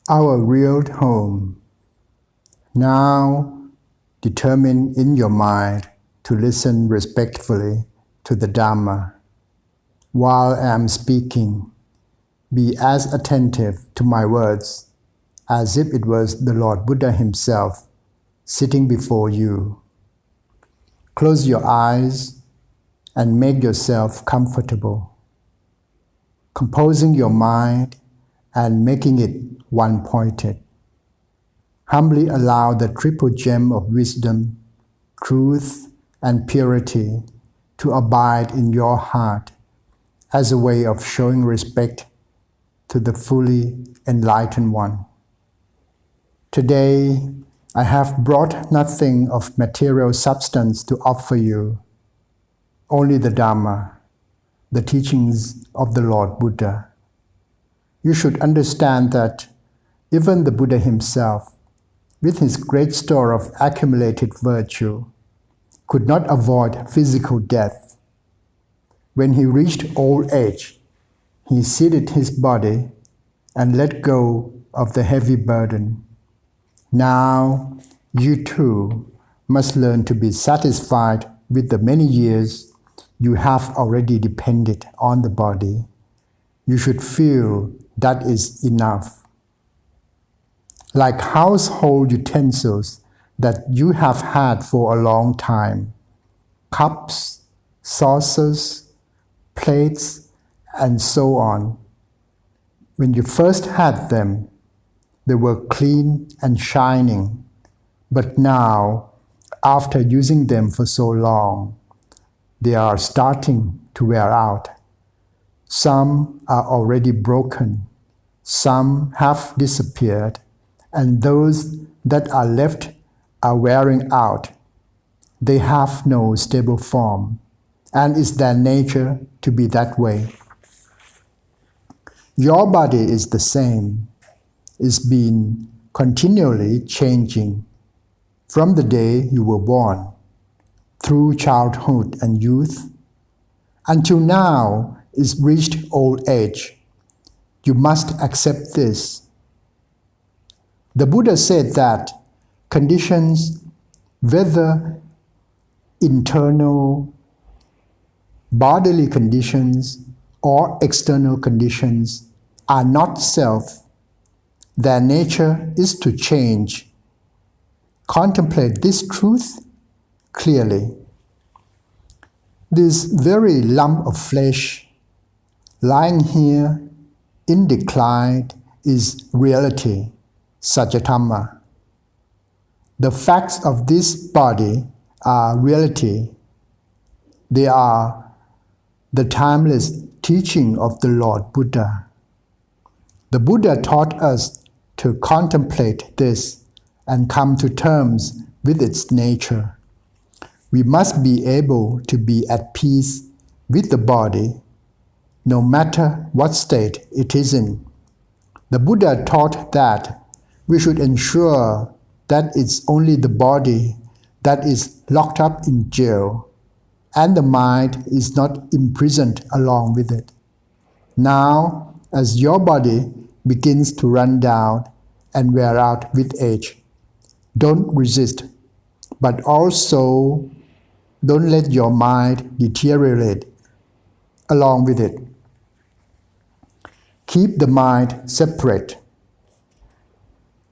our real home. Now determine in your mind to listen respectfully to the Dhamma. While I am speaking, be as attentive to my words as if it was the Lord Buddha himself sitting before you. Close your eyes and make yourself comfortable, composing your mind and making it one-pointed. Humbly allow the triple gem of wisdom, truth, and purity to abide in your heart as a way of showing respect to the fully enlightened one. Today, I have brought nothing of material substance to offer you, only the Dhamma, the teachings of the Lord Buddha. You should understand that even the Buddha himself, with his great store of accumulated virtue, could not avoid physical death. When he reached old age, he seated his body and let go of the heavy burden. Now, you too must learn to be satisfied with the many years you have already depended on the body. You should feel that is enough. Like household utensils that you have had for a long time, cups, saucers, plates, and so on. When you first had them, they were clean and shining, but now, after using them for so long, they are starting to wear out. Some are already broken, some have disappeared, and those that are left are wearing out. They have no stable form, and it's their nature to be that way. Your body is the same. It's been continually changing from the day you were born, through childhood and youth, until now it's reached old age. You must accept this. The Buddha said that conditions, whether internal bodily conditions or external conditions, are not self. Their nature is to change. Contemplate this truth clearly. This very lump of flesh lying here in decline is reality, Sajjatama. The facts of this body are reality. They are the timeless teaching of the Lord Buddha. The Buddha taught us to contemplate this and come to terms with its nature. We must be able to be at peace with the body, no matter what state it is in. The Buddha taught that we should ensure that it's only the body that is locked up in jail, and the mind is not imprisoned along with it. Now, as your body begins to run down and wear out with age, don't resist, but also don't let your mind deteriorate along with it. Keep the mind separate.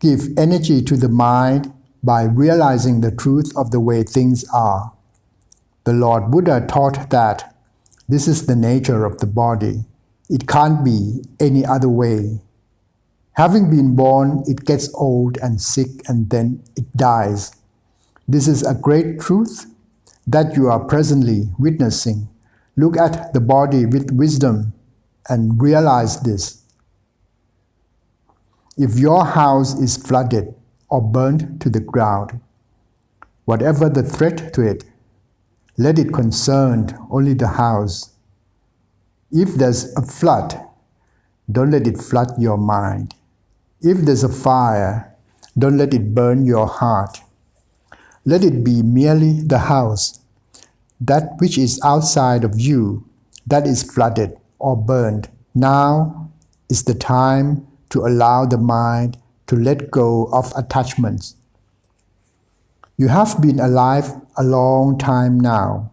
Give energy to the mind by realizing the truth of the way things are. The Lord Buddha taught that this is the nature of the body. It can't be any other way. Having been born, it gets old and sick and then it dies. This is a great truth that you are presently witnessing. Look at the body with wisdom and realize this. If your house is flooded or burned to the ground, whatever the threat to it, let it concern only the house. If there's a flood, don't let it flood your mind. If there's a fire, don't let it burn your heart. Let it be merely the house, that which is outside of you, that is flooded or burned. Now is the time to allow the mind to let go of attachments. You have been alive a long time now.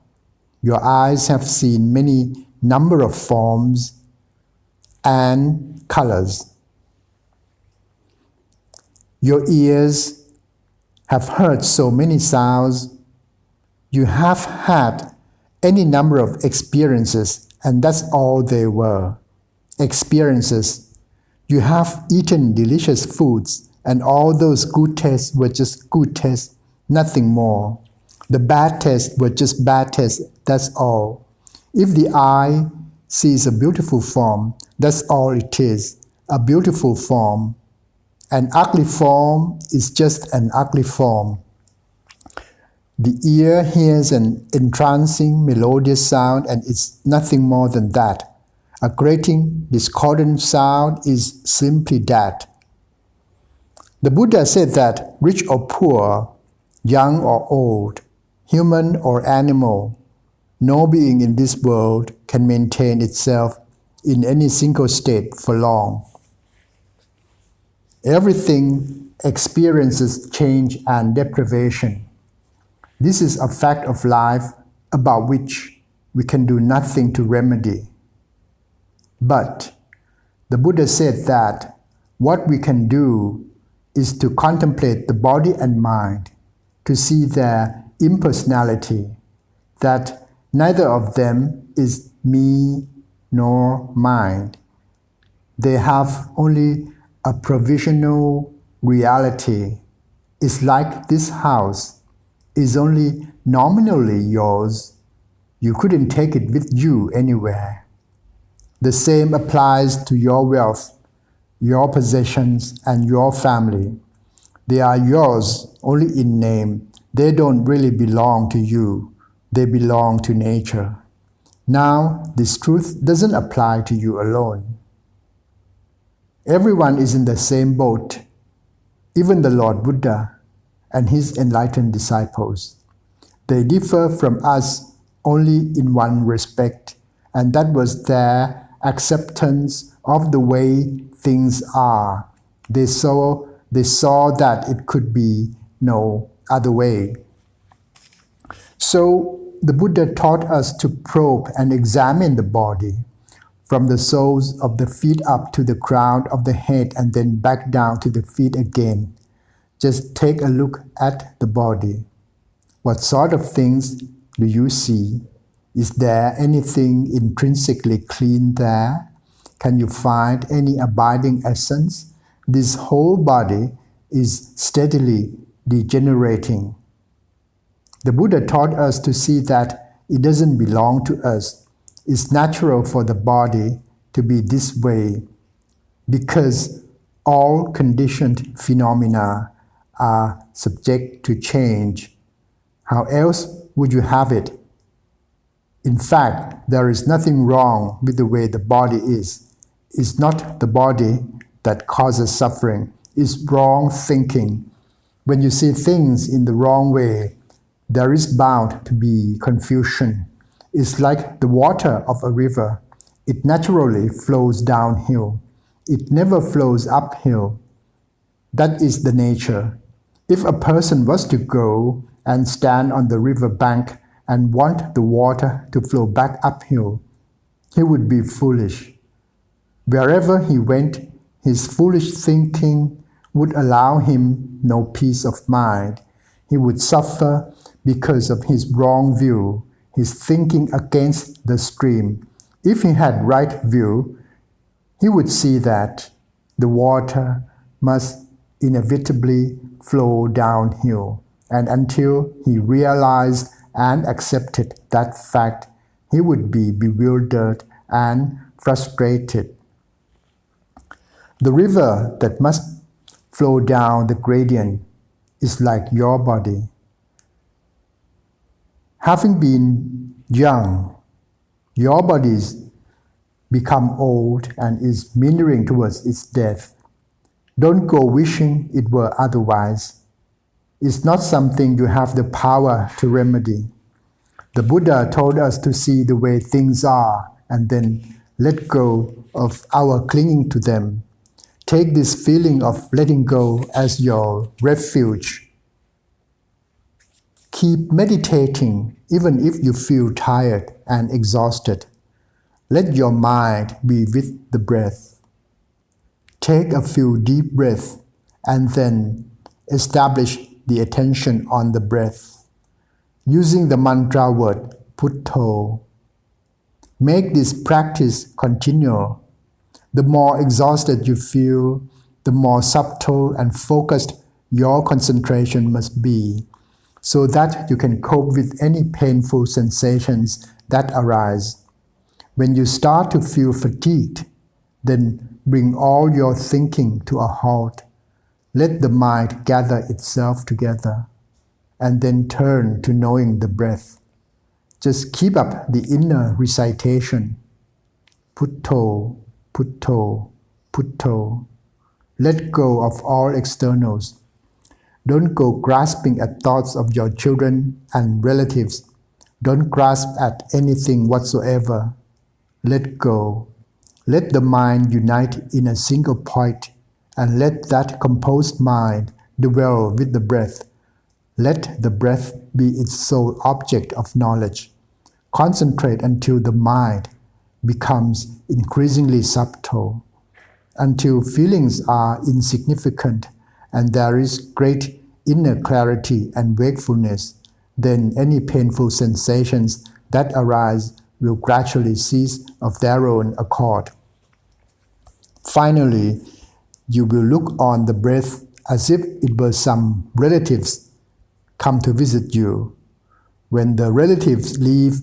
Your eyes have seen many number of forms and colors. Your ears have heard so many sounds. You have had any number of experiences, and that's all they were. Experiences. You have eaten delicious foods, and all those good tastes were just good tastes, nothing more. The bad tastes were just bad tastes, that's all. If the eye sees a beautiful form, that's all it is, a beautiful form. An ugly form is just an ugly form. The ear hears an entrancing, melodious sound, and it's nothing more than that. A grating, discordant sound is simply that. The Buddha said that rich or poor, young or old, human or animal, no being in this world can maintain itself in any single state for long. Everything experiences change and deprivation. This is a fact of life about which we can do nothing to remedy. But the Buddha said that what we can do is to contemplate the body and mind, to see their impersonality, that neither of them is me nor mine. They have only a provisional reality. It's like this house is only nominally yours. You couldn't take it with you anywhere. The same applies to your wealth, your possessions, and your family. They are yours only in name. They don't really belong to you. They belong to nature. Now, this truth doesn't apply to you alone. Everyone is in the same boat, even the Lord Buddha and his enlightened disciples. They differ from us only in one respect, and that was their acceptance of the way things are. They saw that it could be no other way. So the Buddha taught us to probe and examine the body, from the soles of the feet up to the crown of the head and then back down to the feet again. Just take a look at the body. What sort of things do you see? Is there anything intrinsically clean there? Can you find any abiding essence? This whole body is steadily degenerating. The Buddha taught us to see that it doesn't belong to us. It's natural for the body to be this way because all conditioned phenomena are subject to change. How else would you have it? In fact, there is nothing wrong with the way the body is. It's not the body that causes suffering. It's wrong thinking. When you see things in the wrong way, there is bound to be confusion. It's like the water of a river. It naturally flows downhill. It never flows uphill. That is the nature. If a person was to go and stand on the river bank and want the water to flow back uphill, he would be foolish. Wherever he went, his foolish thinking would allow him no peace of mind. He would suffer because of his wrong view, his thinking against the stream. If he had right view, he would see that the water must inevitably flow downhill. And until he realized and accepted that fact, he would be bewildered and frustrated. The river that must flow down the gradient is like your body. Having been young, your body's become old and is meandering towards its death. Don't go wishing it were otherwise. It's not something you have the power to remedy. The Buddha told us to see the way things are and then let go of our clinging to them. Take this feeling of letting go as your refuge. Keep meditating even if you feel tired and exhausted. Let your mind be with the breath. Take a few deep breaths and then establish the attention on the breath, using the mantra word Putto. Make this practice continue. The more exhausted you feel, the more subtle and focused your concentration must be, so that you can cope with any painful sensations that arise. When you start to feel fatigued, then bring all your thinking to a halt. Let the mind gather itself together, and then turn to knowing the breath. Just keep up the inner recitation. Putto, Putto, Putto. Let go of all externals. Don't go grasping at thoughts of your children and relatives. Don't grasp at anything whatsoever. Let go. Let the mind unite in a single point, and let that composed mind dwell with the breath. Let the breath be its sole object of knowledge. Concentrate until the mind becomes increasingly subtle, until feelings are insignificant and there is great inner clarity and wakefulness. Then any painful sensations that arise will gradually cease of their own accord. Finally, you will look on the breath as if it were some relatives come to visit you. When the relatives leave,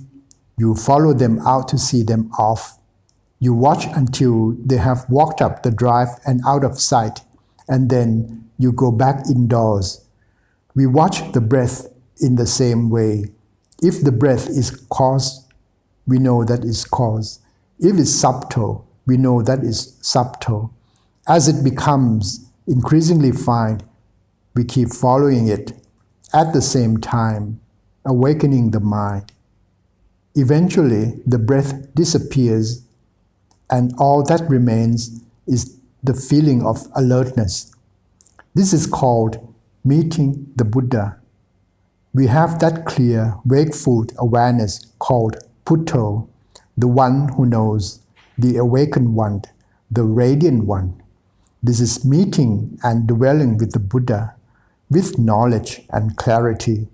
you follow them out to see them off. You watch until they have walked up the drive and out of sight, and then you go back indoors. We watch the breath in the same way. If the breath is cause, we know that is cause. If it's subtle, we know that is subtle. As it becomes increasingly fine, we keep following it, at the same time, awakening the mind. Eventually, the breath disappears, and all that remains is the feeling of alertness. This is called meeting the Buddha. We have that clear, wakeful awareness called Putto, the one who knows, the awakened one, the radiant one. This is meeting and dwelling with the Buddha, with knowledge and clarity.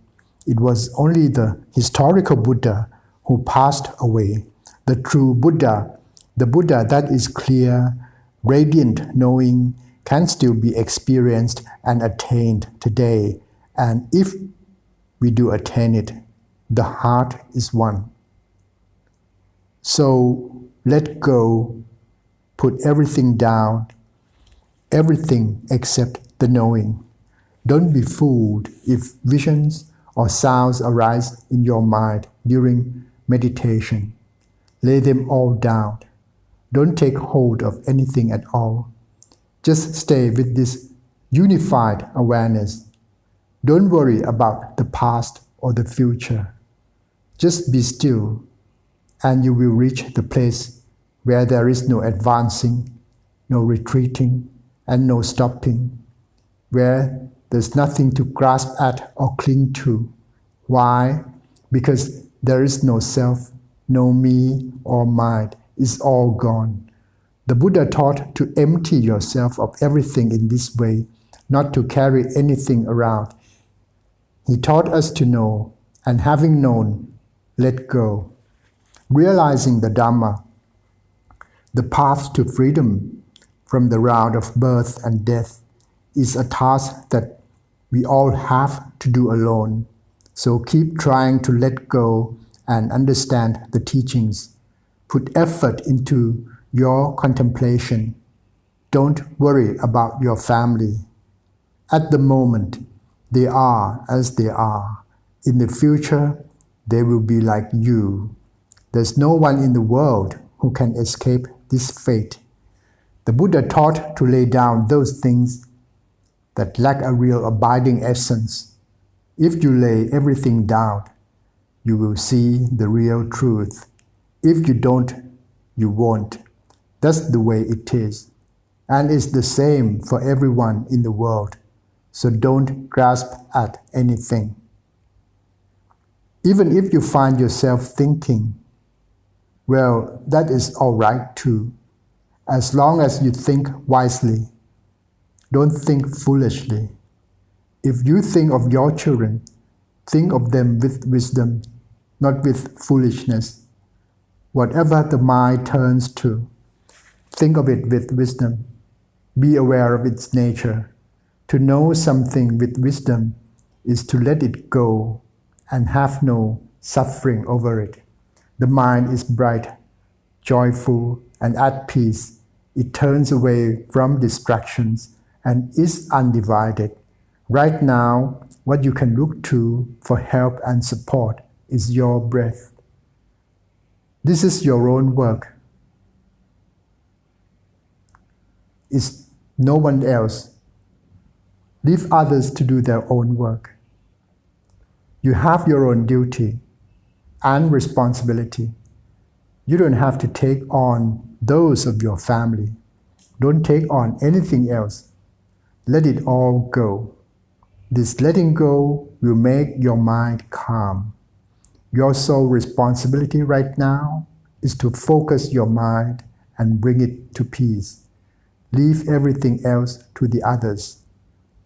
It was only the historical Buddha who passed away. The true Buddha, the Buddha that is clear, radiant knowing, can still be experienced and attained today. And if we do attain it, the heart is one. So let go, put everything down, everything except the knowing. Don't be fooled if visions or sounds arise in your mind during meditation. Lay them all down. Don't take hold of anything at all. Just stay with this unified awareness. Don't worry about the past or the future. Just be still, and you will reach the place where there is no advancing, no retreating, and no stopping, where there's nothing to grasp at or cling to. Why? Because there is no self, no me or mind. It's all gone. The Buddha taught to empty yourself of everything in this way, not to carry anything around. He taught us to know, and having known, let go. Realizing the Dhamma, the path to freedom from the round of birth and death, is a task that we all have to do alone. So keep trying to let go and understand the teachings. Put effort into your contemplation. Don't worry about your family. At the moment, they are as they are. In the future, they will be like you. There's no one in the world who can escape this fate. The Buddha taught to lay down those things that lack a real abiding essence. If you lay everything down, you will see the real truth. If you don't, you won't. That's the way it is. and it's the same for everyone in the world, so don't grasp at anything. Even if you find yourself thinking, well, that is all right too, as long as you think wisely. Don't think foolishly. If you think of your children, think of them with wisdom, not with foolishness. Whatever the mind turns to, think of it with wisdom. Be aware of its nature. To know something with wisdom is to let it go and have no suffering over it. The mind is bright, joyful, and at peace. It turns away from distractions and is undivided. Right now, what you can look to for help and support is your breath. This is your own work. It's no one else. Leave others to do their own work. You have your own duty and responsibility. You don't have to take on those of your family. Don't take on anything else. Let it all go. This letting go will make your mind calm. Your sole responsibility right now is to focus your mind and bring it to peace. Leave everything else to the others.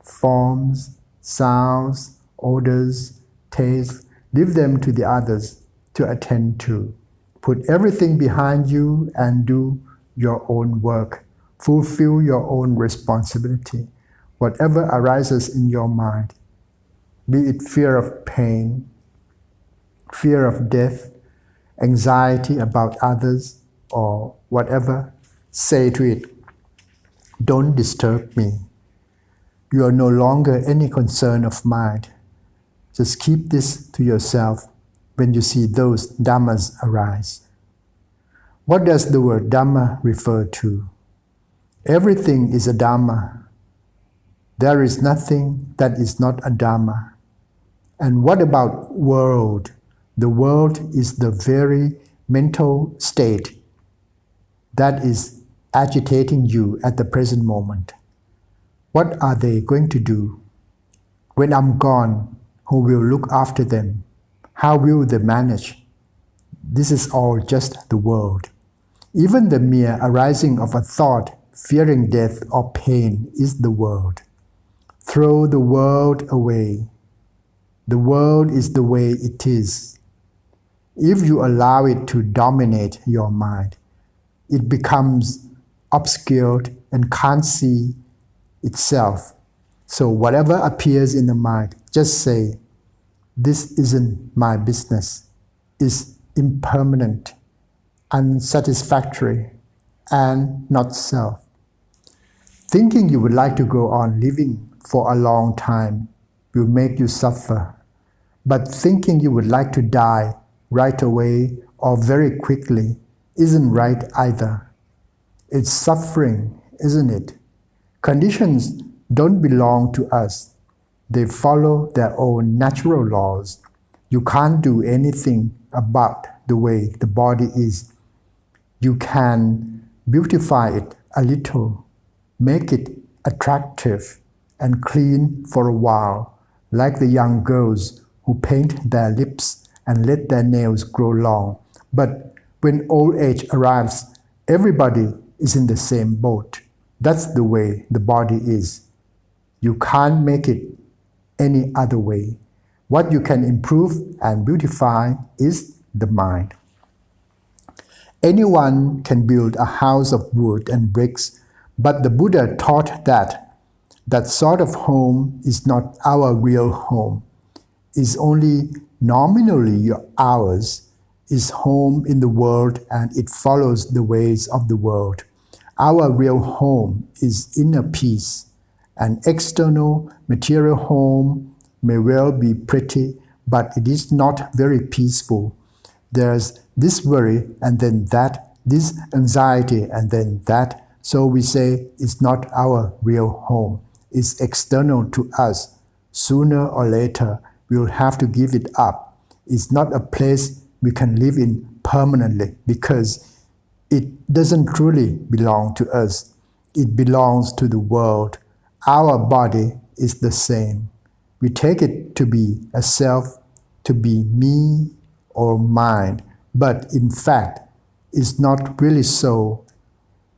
Forms, sounds, odors, tastes, leave them to the others to attend to. Put everything behind you and do your own work. Fulfill your own responsibility. Whatever arises in your mind, be it fear of pain, fear of death, anxiety about others, or whatever, say to it, don't disturb me. You are no longer any concern of mine. Just keep this to yourself when you see those dhammas arise. What does the word dhamma refer to? Everything is a dhamma. There is nothing that is not a dhamma. And what about world? The world is the very mental state that is agitating you at the present moment. What are they going to do? When I'm gone, who will look after them? How will they manage? This is all just the world. Even the mere arising of a thought, fearing death or pain, is the world. Throw the world away. The world is the way it is. If you allow it to dominate your mind, it becomes obscured and can't see itself. So whatever appears in the mind, just say, this isn't my business. It's impermanent, unsatisfactory, and not self. Thinking you would like to go on living for a long time will make you suffer. But thinking you would like to die right away or very quickly isn't right either. It's suffering, isn't it? Conditions don't belong to us. They follow their own natural laws. You can't do anything about the way the body is. You can beautify it a little, make it attractive and clean for a while, like the young girls who paint their lips and let their nails grow long. But when old age arrives, everybody is in the same boat. That's the way the body is. You can't make it any other way. What you can improve and beautify is the mind. Anyone can build a house of wood and bricks, but the Buddha taught that that sort of home is not our real home. It's only nominally ours, is home in the world, and it follows the ways of the world. Our real home is inner peace. An external material home may well be pretty, but it is not very peaceful. There's this worry and then that, this anxiety and then that. So we say it's not our real home. It's external to us. Sooner or later, we'll have to give it up. It's not a place we can live in permanently because it doesn't truly belong to us. It belongs to the world. Our body is the same. We take it to be a self, to be me or mine, but in fact, it's not really so.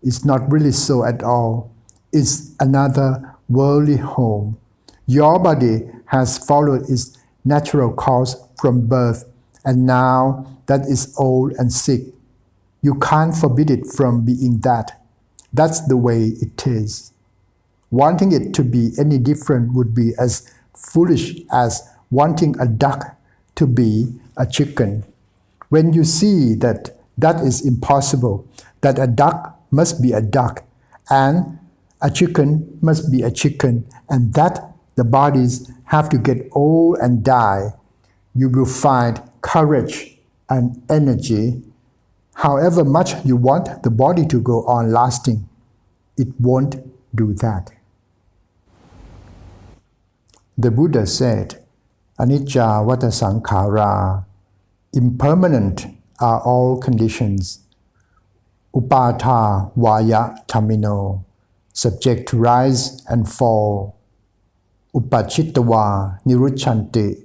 It's not really so at all. It's another worldly home. Your body has followed its natural course from birth, and now that is old and sick. You can't forbid it from being that. That's the way it is. Wanting it to be any different would be as foolish as wanting a duck to be a chicken. When you see that that is impossible, that a duck must be a duck, and a chicken must be a chicken, and that the bodies have to get old and die, you will find courage and energy. However much you want the body to go on lasting, it won't do that. The Buddha said, Anicca vata sankhara, impermanent are all conditions. Upatha vaya tamino, subject to rise and fall. Upachittava nirucchanti,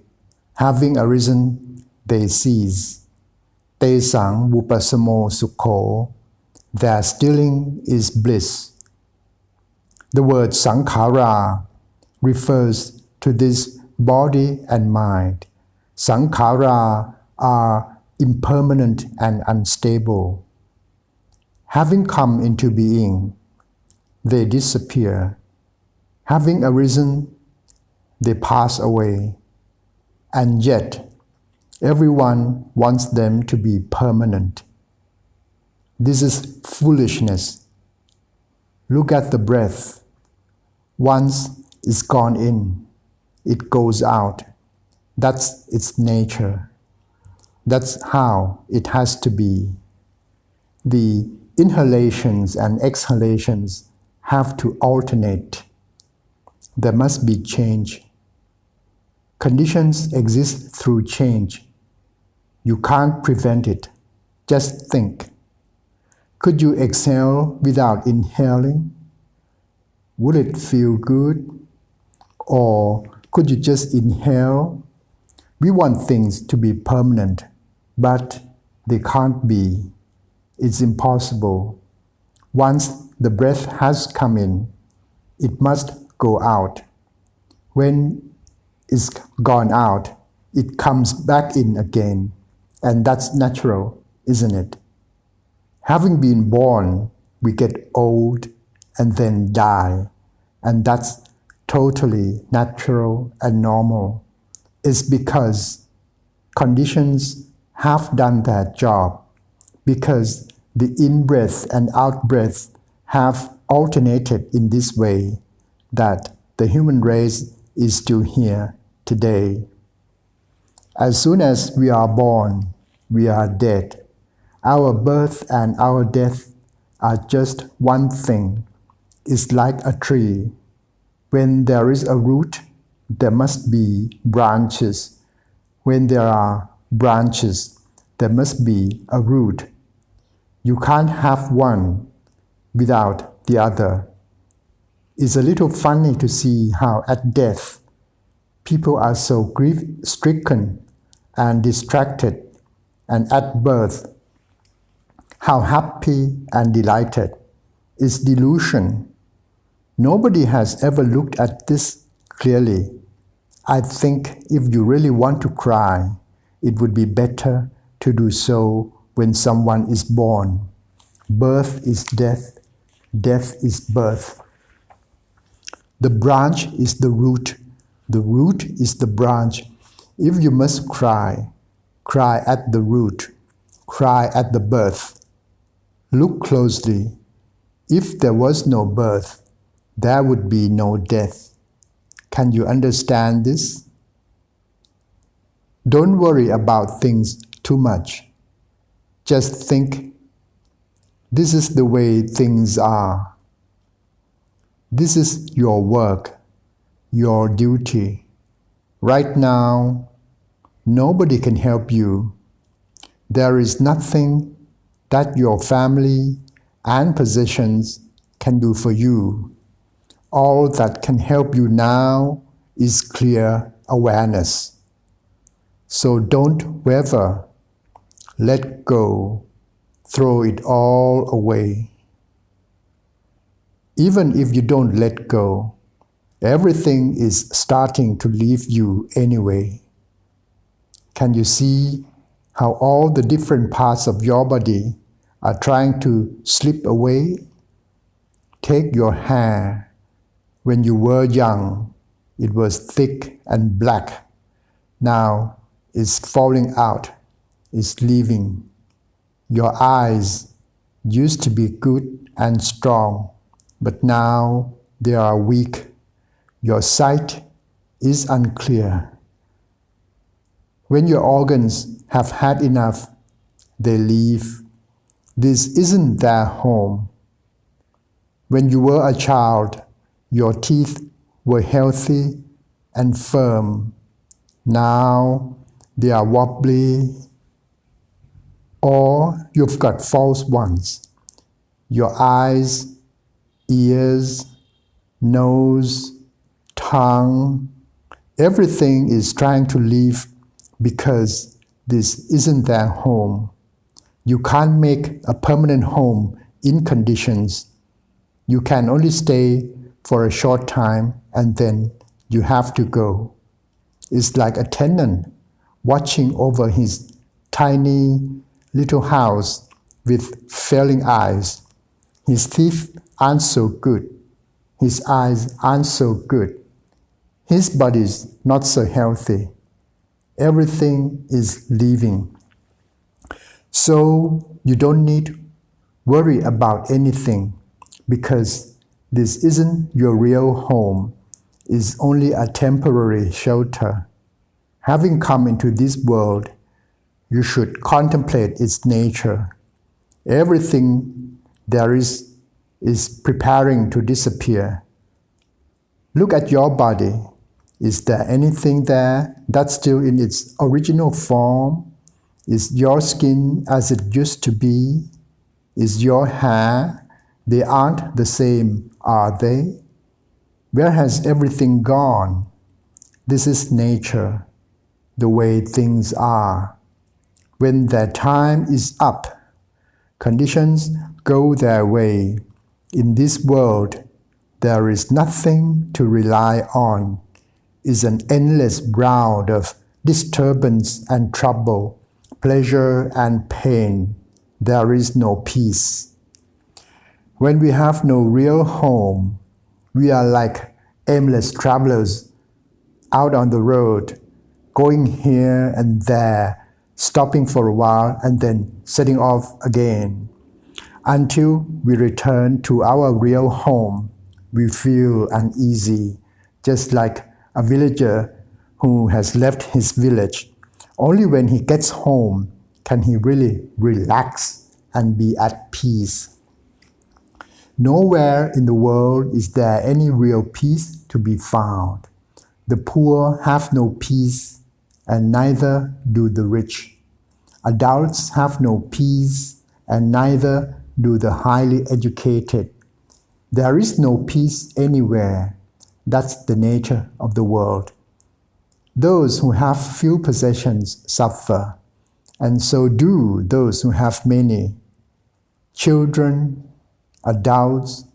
having arisen, they cease. Te sang vupasamo sukho, their stilling is bliss. The word sankhara refers to this body and mind. Sankhara are impermanent and unstable. Having come into being, they disappear. Having arisen, they pass away. And yet, everyone wants them to be permanent. This is foolishness. Look at the breath. Once it's gone in, it goes out. That's its nature. That's how it has to be. The inhalations and exhalations have to alternate. There must be change. Conditions exist through change. You can't prevent it. Just think. Could you exhale without inhaling? Would it feel good? Or could you just inhale? We want things to be permanent, but they can't be. It's impossible. Once the breath has come in, it must go out. When it's gone out, it comes back in again, and that's natural, isn't it? Having been born, we get old and then die, and that's totally natural and normal. It's because conditions have done their job, because the in-breath and out-breath have alternated in this way, that the human race is still here today. As soon as we are born, we are dead. Our birth and our death are just one thing. It's like a tree. When there is a root, there must be branches. When there are branches, there must be a root. You can't have one without the other. It's a little funny to see how at death, people are so grief-stricken and distracted, and at birth, how happy and delighted. It's delusion. Nobody has ever looked at this clearly. I think if you really want to cry, it would be better to do so when someone is born. Birth is death, death is birth. The branch is the root is the branch. If you must cry, cry at the root, cry at the birth. Look closely. If there was no birth, there would be no death. Can you understand this? Don't worry about things too much. Just think, this is the way things are. This is your work, your duty. Right now, nobody can help you. There is nothing that your family and possessions can do for you. All that can help you now is clear awareness. So don't waver, let go, throw it all away. Even if you don't let go, everything is starting to leave you anyway. Can you see how all the different parts of your body are trying to slip away? Take your hair. When you were young, it was thick and black. Now it's falling out, it's leaving. Your eyes used to be good and strong, but now they are weak. Your sight is unclear. When your organs have had enough, they leave. This isn't their home. When you were a child, your teeth were healthy and firm. Now they are wobbly, or you've got false ones. Your eyes, ears, nose, tongue, everything is trying to leave because this isn't their home. You can't make a permanent home in conditions. You can only stay for a short time and then you have to go. It's like a tenant watching over his tiny little house with failing eyes. His teeth aren't so good. His eyes aren't so good. His body's not so healthy. Everything is leaving. So you don't need to worry about anything because this isn't your real home. It's only a temporary shelter. Having come into this world, you should contemplate its nature. Everything there is preparing to disappear. Look at your body. Is there anything there that's still in its original form? Is your skin as it used to be? Is your hair? They aren't the same, are they? Where has everything gone? This is nature, the way things are. When their time is up, conditions go their way. In this world, there is nothing to rely on. It's an endless round of disturbance and trouble, pleasure and pain. There is no peace. When we have no real home, we are like aimless travelers out on the road, going here and there, stopping for a while and then setting off again. Until we return to our real home, we feel uneasy, just like a villager who has left his village. Only when he gets home can he really relax and be at peace. Nowhere in the world is there any real peace to be found. The poor have no peace, and neither do the rich. Adults have no peace, and neither do the highly educated. There is no peace anywhere. That's the nature of the world. Those who have few possessions suffer, and so do those who have many. Children, adults,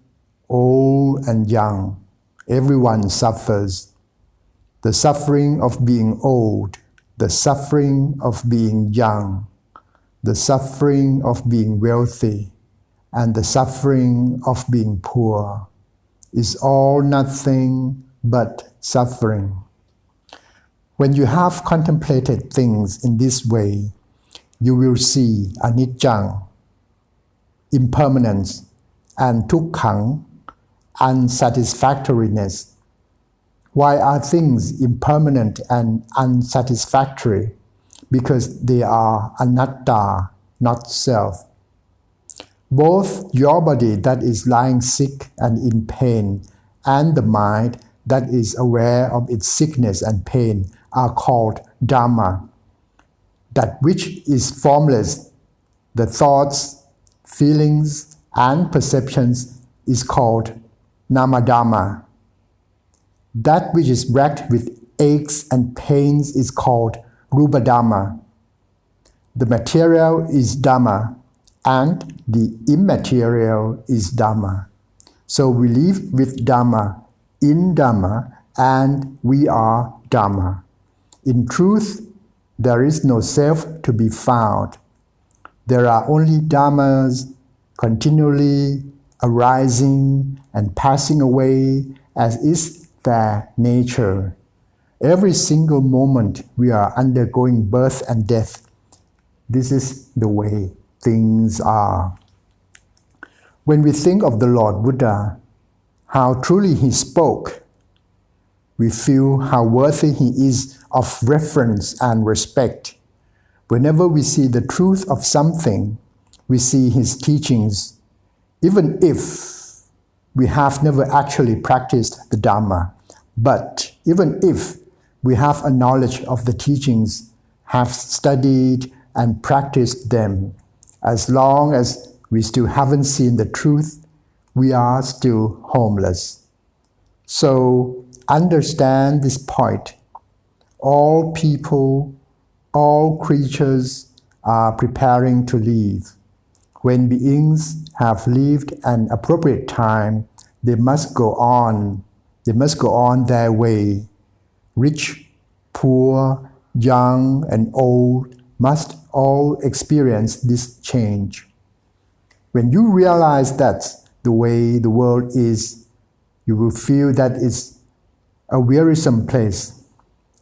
old and young, everyone suffers. The suffering of being old, the suffering of being young, the suffering of being wealthy, and the suffering of being poor is all nothing but suffering. When you have contemplated things in this way, you will see anicca, impermanence, and dukkha, unsatisfactoriness. Why are things impermanent and unsatisfactory? Because they are anatta, not self. Both your body that is lying sick and in pain and the mind that is aware of its sickness and pain are called Dhamma. That which is formless, the thoughts, feelings, and perceptions is called namadhamma. That which is racked with aches and pains is called rupadhamma. The material is Dhamma and the immaterial is Dhamma. So we live with Dhamma, in Dhamma, and we are Dhamma. In truth, there is no self to be found. There are only Dhammas continually arising and passing away as is their nature. Every single moment we are undergoing birth and death. This is the way things are. When we think of the Lord Buddha, how truly he spoke, we feel how worthy he is of reverence and respect. Whenever we see the truth of something, we see his teachings, even if we have never actually practiced the Dhamma. But even if we have a knowledge of the teachings, have studied and practiced them, as long as we still haven't seen the truth, we are still homeless. So understand this point. All people, all creatures are preparing to leave. When beings have lived an appropriate time, they must go on. They must go on their way. Rich, poor, young, and old must all experience this change. When you realize that's the way the world is, you will feel that it's a wearisome place.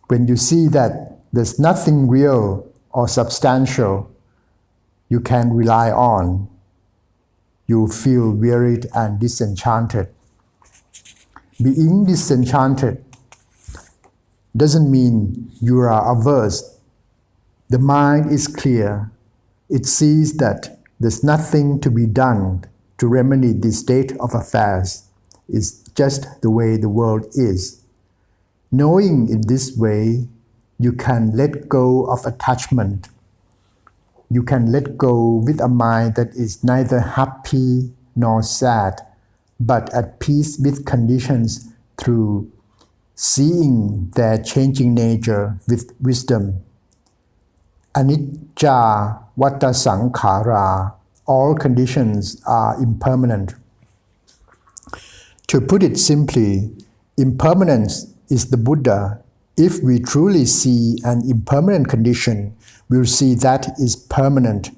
When you see that there's nothing real or substantial you can rely on, you feel wearied and disenchanted. Being disenchanted doesn't mean you are averse. The mind is clear. It sees that there's nothing to be done to remedy this state of affairs. It's just the way the world is. Knowing in this way, you can let go of attachment. You can let go with a mind that is neither happy nor sad, but at peace with conditions through seeing their changing nature with wisdom. Anicca vata sankhara, all conditions are impermanent. To put it simply, impermanence is the Buddha. If we truly see an impermanent condition, we'll see that is permanent.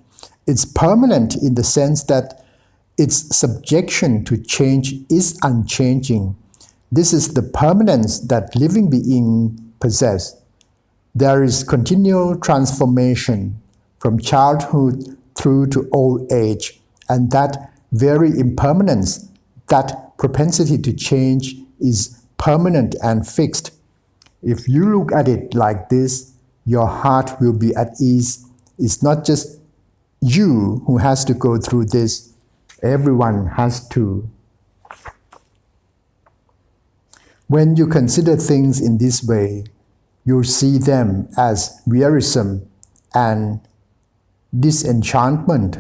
It's permanent in the sense that its subjection to change is unchanging. This is the permanence that living being possess. There is continual transformation from childhood through to old age, and that very impermanence, that propensity to change is permanent and fixed. If you look at it like this, your heart will be at ease. It's not just you who has to go through this, everyone has to. When you consider things in this way, you'll see them as wearisome and disenchantment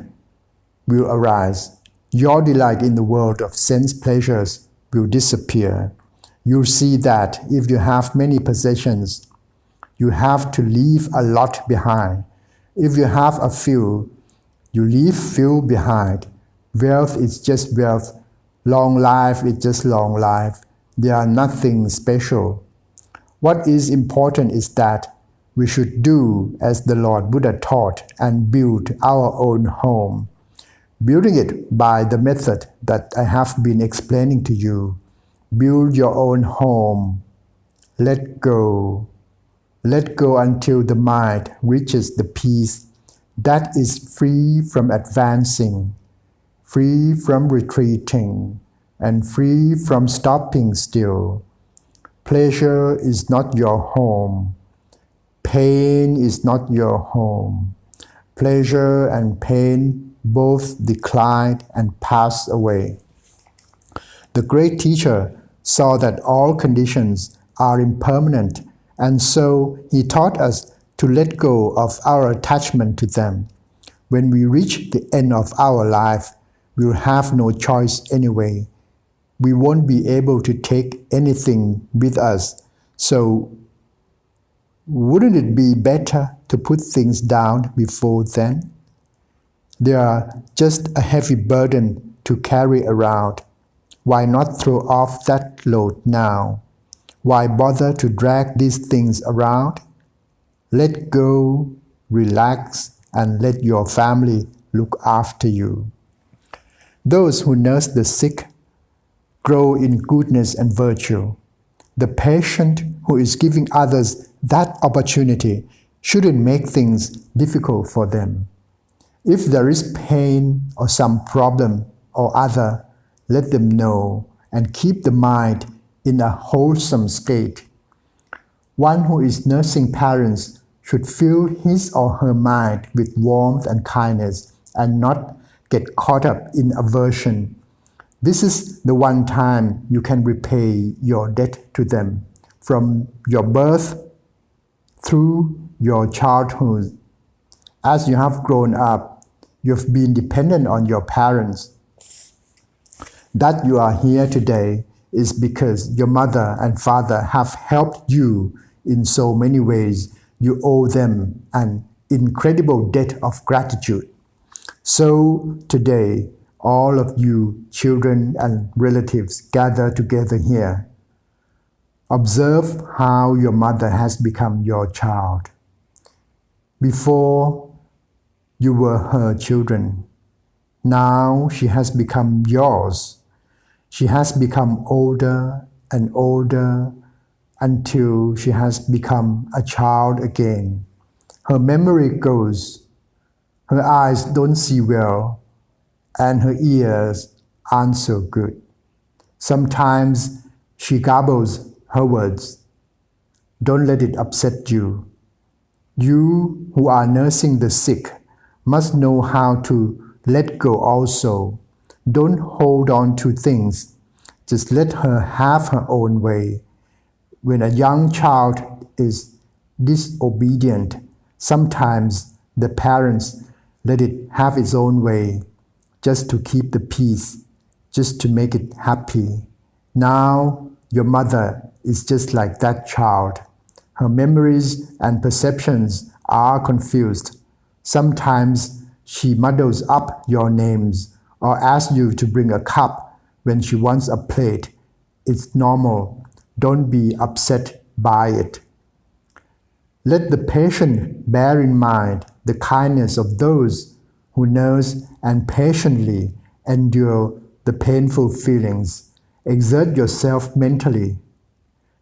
will arise. Your delight in the world of sense pleasures will disappear. You'll see that if you have many possessions, you have to leave a lot behind. If you have a few, you leave few behind. Wealth is just wealth. Long life is just long life. They are nothing special. What is important is that we should do as the Lord Buddha taught and build our own home. Building it by the method that I have been explaining to you. Build your own home. Let go. Let go until the mind reaches the peace that is free from advancing, free from retreating, and free from stopping still. Pleasure is not your home. Pain is not your home. Pleasure and pain both decline and pass away. The great teacher saw that all conditions are impermanent, and so he taught us to let go of our attachment to them. When we reach the end of our life, we'll have no choice anyway. we won't be able to take anything with us. So, wouldn't it be better to put things down before then? They are just a heavy burden to carry around. Why not throw off that load now? Why bother to drag these things around? Let go, relax, and let your family look after you. Those who nurse the sick grow in goodness and virtue. The patient who is giving others that opportunity shouldn't make things difficult for them. If there is pain or some problem or other, let them know and keep the mind in a wholesome state. One who is nursing parents should fill his or her mind with warmth and kindness and not get caught up in aversion. This is the one time you can repay your debt to them. From your birth through your childhood, as you have grown up, you have been dependent on your parents. That you are here today is because your mother and father have helped you in so many ways. You owe them an incredible debt of gratitude. So today, all of you children and relatives gather together here. Observe how your mother has become your child. Before, you were her children. Now she has become yours. She has become older and older until she has become a child again. Her memory goes. Her eyes don't see well, and her ears aren't so good. Sometimes she garbles her words. Don't let it upset you. You who are nursing the sick must know how to let go also. Don't hold on to things. Just let her have her own way. When a young child is disobedient, sometimes the parents let it have its own way, just to keep the peace, just to make it happy. Now your mother is just like that child. Her memories and perceptions are confused. Sometimes she muddles up your names or asks you to bring a cup when she wants a plate. It's normal. Don't be upset by it. Let the patient bear in mind the kindness of those who nurse and patiently endure the painful feelings. Exert yourself mentally.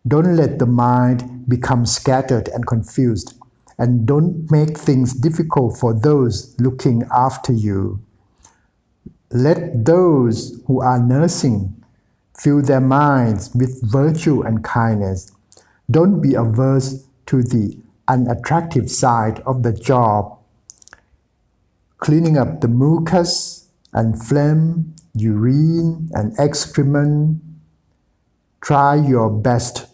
Don't let the mind become scattered and confused, and don't make things difficult for those looking after you. Let those who are nursing fill their minds with virtue and kindness. Don't be averse to the unattractive side of the job. Cleaning up the mucus and phlegm, urine and excrement. Try your best.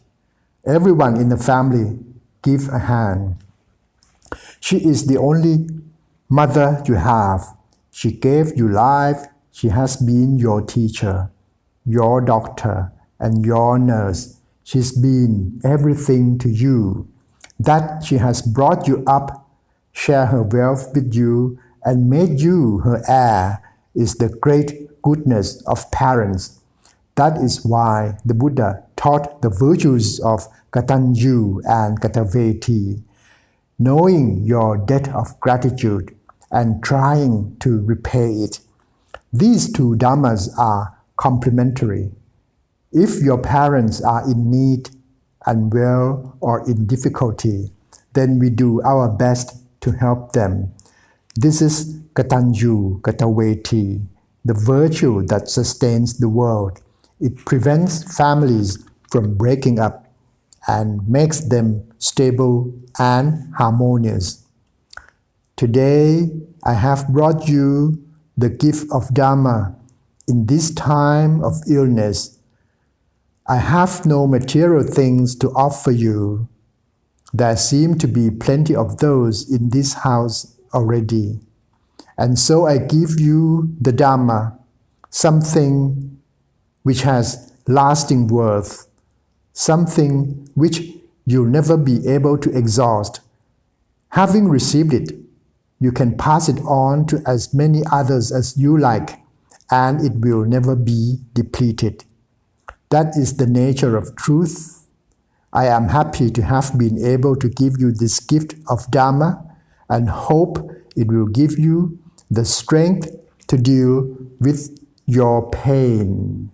Everyone in the family give a hand. She is the only mother you have. She gave you life. She has been your teacher, your doctor, and your nurse. She's been everything to you. That she has brought you up, shared her wealth with you, and made you her heir is the great goodness of parents. That is why the Buddha taught the virtues of Katanju and Kataveti, knowing your debt of gratitude and trying to repay it. These two dhammas are complementary. If your parents are in need, unwell, or in difficulty, then we do our best to help them. This is Katanju Kataveti, the virtue that sustains the world. It prevents families from breaking up and makes them stable and harmonious. Today, I have brought you the gift of Dhamma in this time of illness. I have no material things to offer you. There seem to be plenty of those in this house already. And so I give you the Dhamma, something which has lasting worth, something which you'll never be able to exhaust. Having received it, you can pass it on to as many others as you like, and it will never be depleted. That is the nature of truth. I am happy to have been able to give you this gift of Dharma and hope it will give you the strength to deal with your pain.